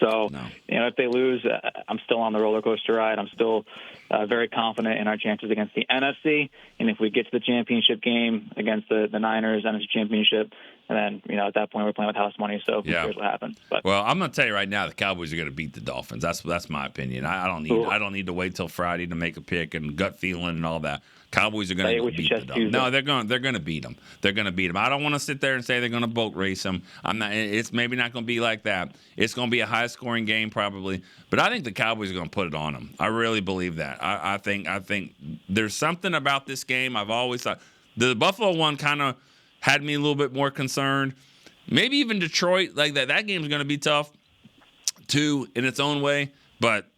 So, if they lose, I'm still on the roller coaster ride. I'm still very confident in our chances against the NFC. And if we get to the championship game against the Niners, NFC championship, And then, at that point, we're playing with house money, so who cares what happens. But well, I'm going to tell you right now, the Cowboys are going to beat the Dolphins. That's my opinion. I don't need to wait till Friday to make a pick and gut feeling and all that. Cowboys are going to beat the Dolphins. No, they're going to beat them. They're going to beat them. I don't want to sit there and say they're going to boat race them. I'm not. It's maybe not going to be like that. It's going to be a high scoring game probably, but I think the Cowboys are going to put it on them. I really believe that. I think there's something about this game. I've always thought the Buffalo one kind of had me a little bit more concerned. Maybe even Detroit, like that game's going to be tough too in its own way, but.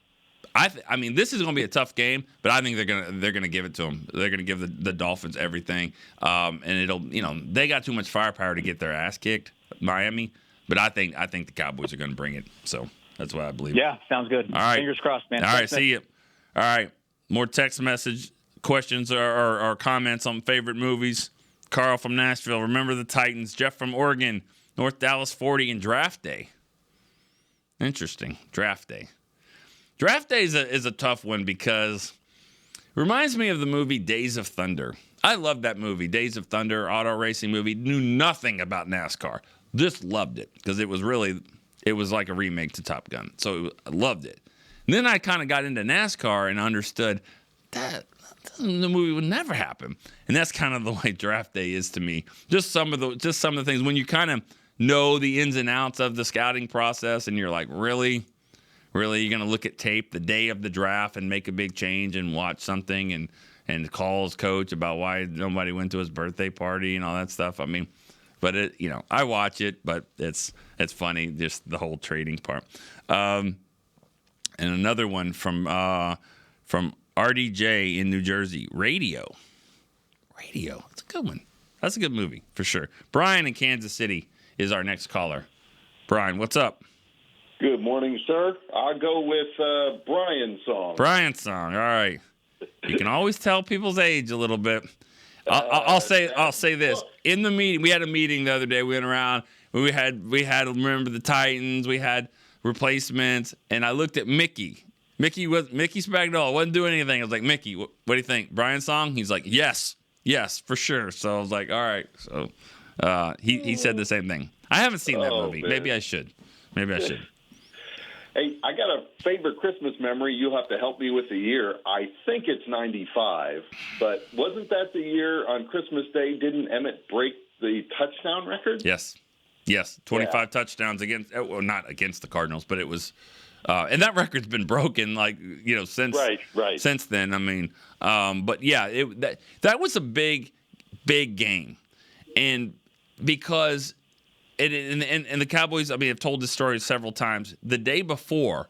I mean, this is going to be a tough game, but I think they're gonna give it to them. They're going to give the Dolphins everything, and it'll they got too much firepower to get their ass kicked, Miami. But I think the Cowboys are going to bring it. So that's what I believe. Yeah, sounds good. All right, fingers crossed, man. All right, see you. All right, more text message questions or comments on favorite movies. Carl from Nashville, remember the Titans. Jeff from Oregon, North Dallas 40, and Draft Day. Interesting, Draft Day. Draft Day is a tough one because it reminds me of the movie Days of Thunder. I love that movie, Days of Thunder, auto racing movie. Knew nothing about NASCAR. Just loved it because it was like a remake to Top Gun. So I loved it. And then I kind of got into NASCAR and understood that the movie would never happen. And that's kind of the way Draft Day is to me. Just some of the things when you kind of know the ins and outs of the scouting process and you're like, really? Really, you're going to look at tape the day of the draft and make a big change and watch something and call his coach about why nobody went to his birthday party and all that stuff. I mean, but I watch it, but it's funny, just the whole trading part. And another one from RDJ in New Jersey, Radio. That's a good one. That's a good movie for sure. Brian in Kansas City is our next caller. Brian, what's up? Good morning, sir. I'll go with Brian's song. Brian's song. All right. You can always tell people's age a little bit. I'll say this. In the meeting, we had a meeting the other day. We went around. We had remember the Titans. We had replacements, and I looked at Mickey. Mickey Spagnuolo wasn't doing anything. I was like, Mickey, what do you think? Brian's song? He's like, yes, for sure. So I was like, all right. So he said the same thing. I haven't seen that movie. Man. Maybe I should. Hey, I got a favorite Christmas memory. You'll have to help me with the year. I think it's 95, but wasn't that the year on Christmas Day? Didn't Emmett break the touchdown record? Yes. 25 touchdowns not against the Cardinals, but it was, and that record's been broken since then. I mean, but yeah, that was a big game, and because. And the Cowboys, I mean, I've told this story several times. The day before,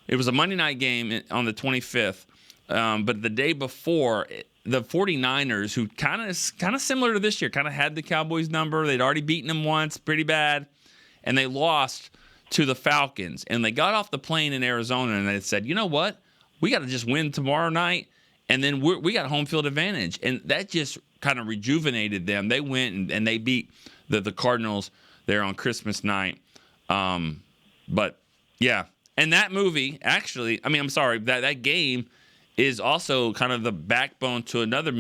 it was a Monday night game on the 25th, but the day before, the 49ers, who kind of similar to this year, kind of had the Cowboys number. They'd already beaten them once, pretty bad, and they lost to the Falcons. And they got off the plane in Arizona, and they said, you know what? We got to just win tomorrow night, and then we got home field advantage. And that just kind of rejuvenated them. They went and they beat the Cardinals there on Christmas night. But yeah, and that movie actually, that game is also kind of the backbone to another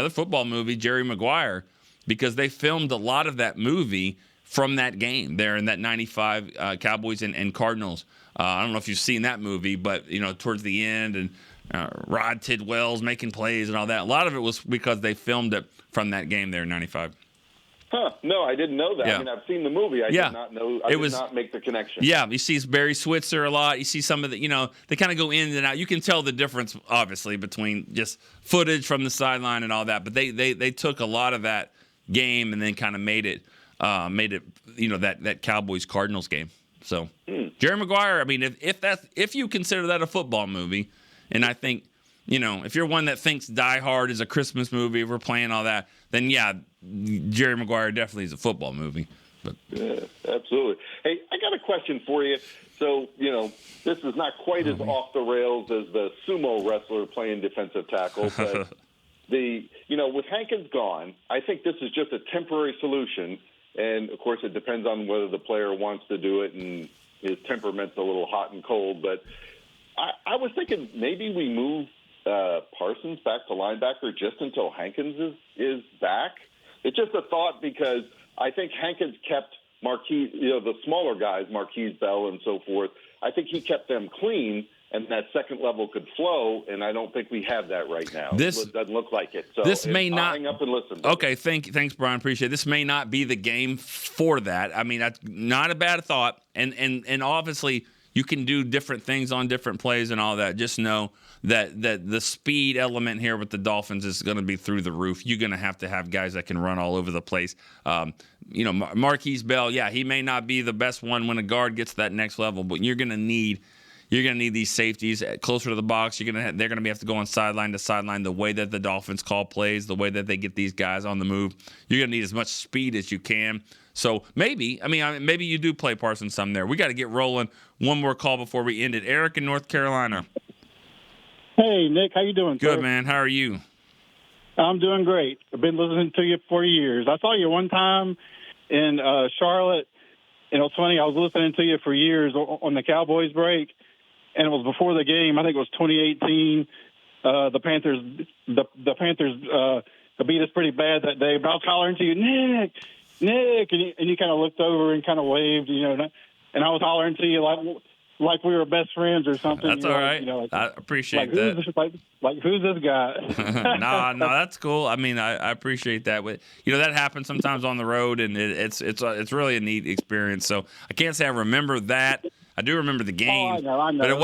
football movie, Jerry Maguire, because they filmed a lot of that movie from that game there in that 95 Cowboys and Cardinals. I don't know if you've seen that movie, but towards the end and Rod Tidwell's making plays and all that. A lot of it was because they filmed it from that game there in 95. No, I didn't know that. Yeah. I mean, I've seen the movie. I did not know. I did not make the connection. Yeah, you see Barry Switzer a lot. You see some of the, they kind of go in and out. You can tell the difference, obviously, between just footage from the sideline and all that. But they took a lot of that game and then kind of made it, that Cowboys Cardinals game. So Jerry Maguire. I mean, if you consider that a football movie, and I think. If you're one that thinks Die Hard is a Christmas movie, if we're playing all that, then yeah, Jerry Maguire definitely is a football movie. But yeah, absolutely. Hey, I got a question for you. So, this is not quite as off the rails as the sumo wrestler playing defensive tackle, but with Hankins gone, I think this is just a temporary solution. And of course, it depends on whether the player wants to do it and his temperament's a little hot and cold. But I was thinking maybe we move Parsons back to linebacker just until Hankins is back. It's just a thought because I think Hankins kept Marquise, the smaller guys, Marquise Bell and so forth. I think he kept them clean, and that second level could flow, and I don't think we have that right now. It doesn't look like it. So this may not. I'll hang up and listen. Okay, thanks, Brian. Appreciate it. This may not be the game for that. I mean, that's not a bad thought, and obviously you can do different things on different plays and all that. Just know that the speed element here with the Dolphins is going to be through the roof. You're going to have guys that can run all over the place. Marquise Bell, yeah, he may not be the best one when a guard gets to that next level, but you're going to need these safeties closer to the box. They're going to have to go on sideline to sideline. The way that the Dolphins call plays, the way that they get these guys on the move, you're going to need as much speed as you can. So maybe you do play Parsons some there. We got to get rolling. One more call before we end it. Eric in North Carolina. Hey, Nick, how you doing? Good, sir? Man. How are you? I'm doing great. I've been listening to you for years. I saw you one time in Charlotte, and it was funny. I was listening to you for years on the Cowboys break, and it was before the game. I think it was 2018. The Panthers beat us pretty bad that day. But I was hollering to you, Nick, and you kind of looked over and kind of waved, and I was hollering to you like we were best friends or something. That's all right. I appreciate that. Who's this guy? No, that's cool. I mean, I appreciate that. That happens sometimes on the road, and it's really a neat experience. So I can't say I remember that. I do remember the game, I know. But it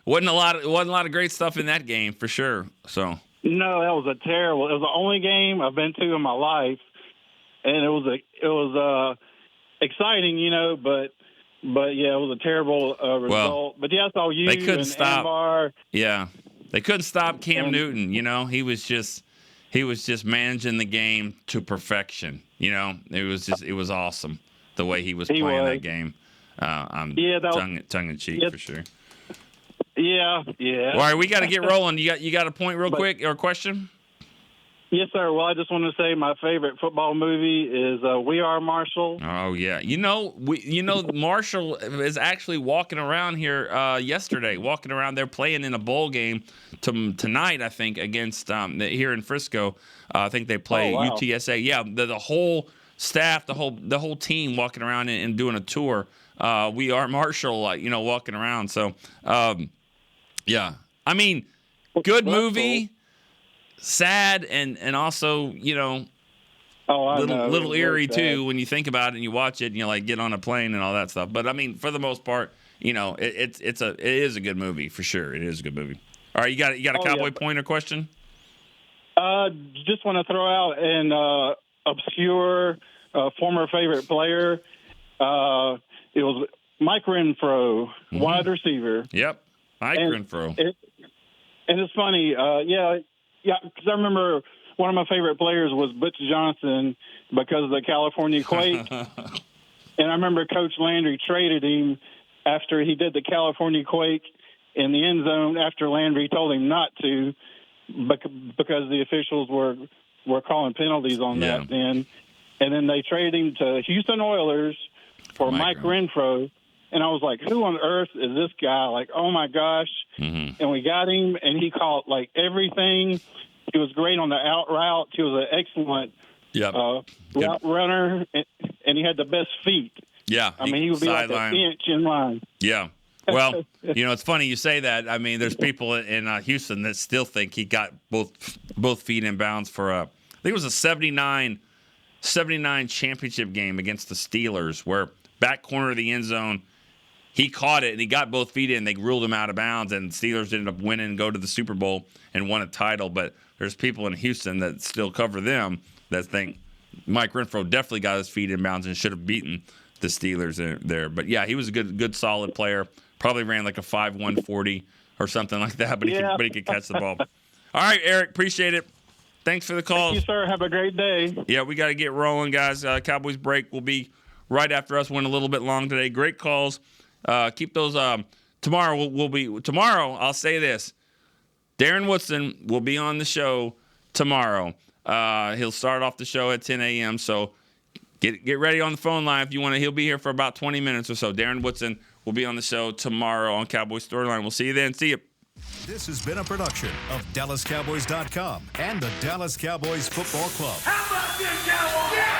wasn't a lot of great stuff in that game for sure. So no, that was it was the only game I've been to in my life, and it was exciting, but yeah, it was a terrible result. Well, but yeah, I saw you. They couldn't stop. Ambar. Yeah, they couldn't stop Cam Newton. He was just managing the game to perfection. It was awesome the way he was playing that game. I'm tongue in cheek for sure. Yeah. All right, we got to get rolling. You got a point real quick or a question? Yes, sir. Well, I just want to say my favorite football movie is We Are Marshall. Oh yeah, Marshall is actually walking around here yesterday. Walking around, they're playing in a bowl game tonight, I think, against here in Frisco. I think they play UTSA. Yeah, the whole staff, the whole team walking around and doing a tour. We Are Marshall, walking around. So, yeah, I mean, good movie. Sad and also, little eerie too when you think about it and you watch it and you get on a plane and all that stuff. But I mean, for the most part, it is a good movie for sure. It is a good movie. All right, you got a Cowboy point or question? Just want to throw out an obscure former favorite player. It was Mike Renfro, wide receiver. Yep, Mike Renfro. And it's funny, Yeah, because I remember one of my favorite players was Butch Johnson because of the California Quake. And I remember Coach Landry traded him after he did the California Quake in the end zone after Landry told him not to because the officials were calling penalties on that then. And then they traded him to Houston Oilers for Mike Renfro. And I was like, who on earth is this guy? Like, oh, my gosh. Mm-hmm. And we got him, and he caught, everything. He was great on the out route. He was an excellent route runner, and he had the best feet. Yeah. I mean, he would be like an inch in line. Yeah. Well, it's funny you say that. I mean, there's people in Houston that still think he got both feet in bounds for I think it was a 79 championship game against the Steelers where back corner of the end zone, he caught it, and he got both feet in. They ruled him out of bounds, and the Steelers ended up winning and go to the Super Bowl and won a title. But there's people in Houston that still cover them that think Mike Renfro definitely got his feet in bounds and should have beaten the Steelers there. But, yeah, he was a good solid player. Probably ran like a 5'1" 40 or something like that, but he could catch the ball. All right, Eric, appreciate it. Thanks for the call. Thank you, sir. Have a great day. Yeah, we got to get rolling, guys. Cowboys break will be right after us. Went a little bit long today. Great calls. Keep those. Tomorrow. I'll say this: Darren Woodson will be on the show tomorrow. He'll start off the show at 10 a.m. So get ready on the phone line if you want to. He'll be here for about 20 minutes or so. Darren Woodson will be on the show tomorrow on Cowboys Storyline. We'll see you then. See you. This has been a production of DallasCowboys.com and the Dallas Cowboys Football Club. How about this, Cowboys? Yeah!